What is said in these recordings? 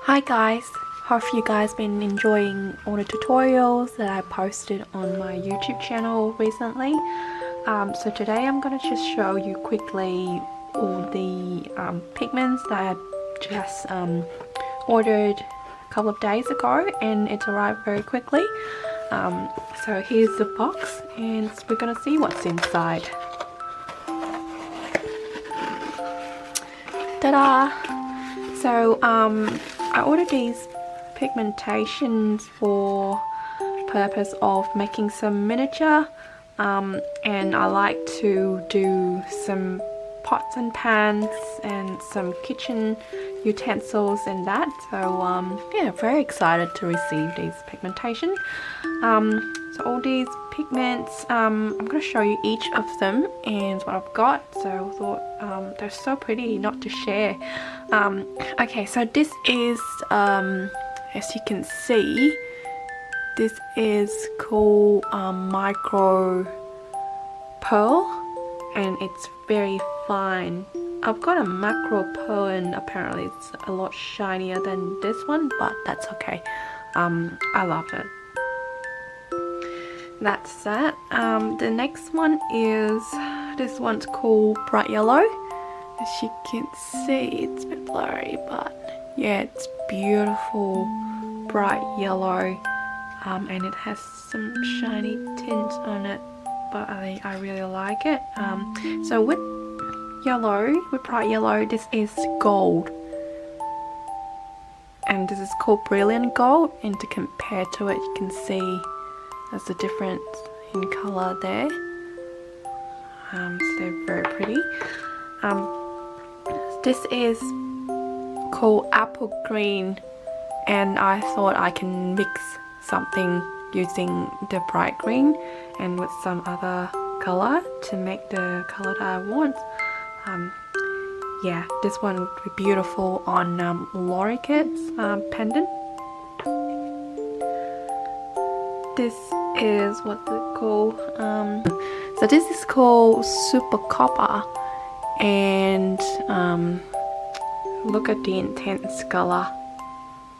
Hi guys, hope you guys been enjoying all the tutorials that I posted on my YouTube channel recently. So today I'm gonna just show you quickly all the pigments that I just ordered a couple of days ago, and it arrived very quickly. So here's the box, and we're gonna see what's inside. Ta-da! So I ordered these pigmentations for purpose of making some miniature, and I like to do some pots and pans and some kitchen utensils and that. So yeah, very excited to receive these pigmentation. So all these pigments, I'm going to show you each of them and what I've got. So I thought they're so pretty not to share. Okay, so this is as you can see, this is called micro pearl, and it's very fine. I've got a macro pearl and apparently it's a lot shinier than this one, but that's okay. I love it. That's that. The next one is, this one's called bright yellow. As you can see, it's a bit blurry, but yeah, it's beautiful bright yellow, and it has some shiny tints on it, but I really like it. So with bright yellow, this is gold, and this is called brilliant gold, and to compare to it, you can see there's a difference in color there. So they're very pretty. This is called apple green, and I thought I can mix something using the bright green and with some other color to make the color that I want. Yeah, this one would be beautiful on lorikeets pendant. This is what's it called? So this is called super copper, and look at the intense color,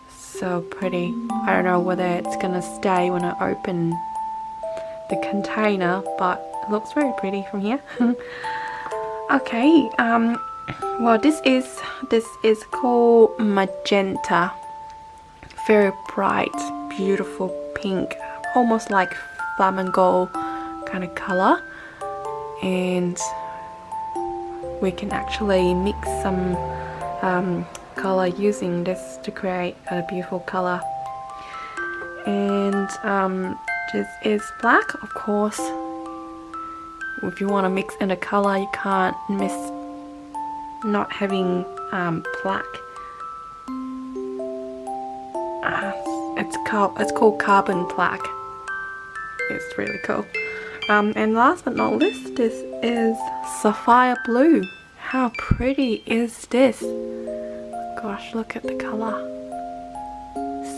so pretty. I don't know whether it's gonna stay when I open the container, but it looks very pretty from here. Okay, well this is called magenta, very bright, beautiful pink, almost like flamingo kind of color, and we can actually mix some color using this to create a beautiful color. And this is black, of course. If you want to mix in a color, you can't miss not having black. It's called carbon black. It's really cool. And last but not least, this is sapphire blue. How pretty is this? Gosh, look at the color.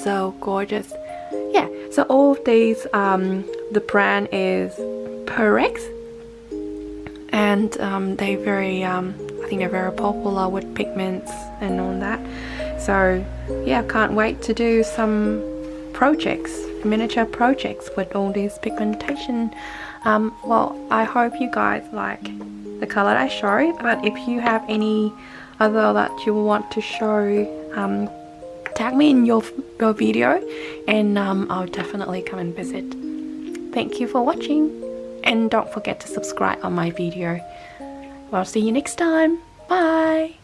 So gorgeous. Yeah, so all of these, the brand is PearlEx, and they very, I think they're very popular with pigments and all that. So yeah, I can't wait to do some projects, miniature projects with all these pigmentation. Well, I hope you guys like the color I showed, but if you have any other that you want to show, tag me in your video, and I'll definitely come and visit. Thank you for watching, and don't forget to subscribe on my video. Well, see you next time. Bye.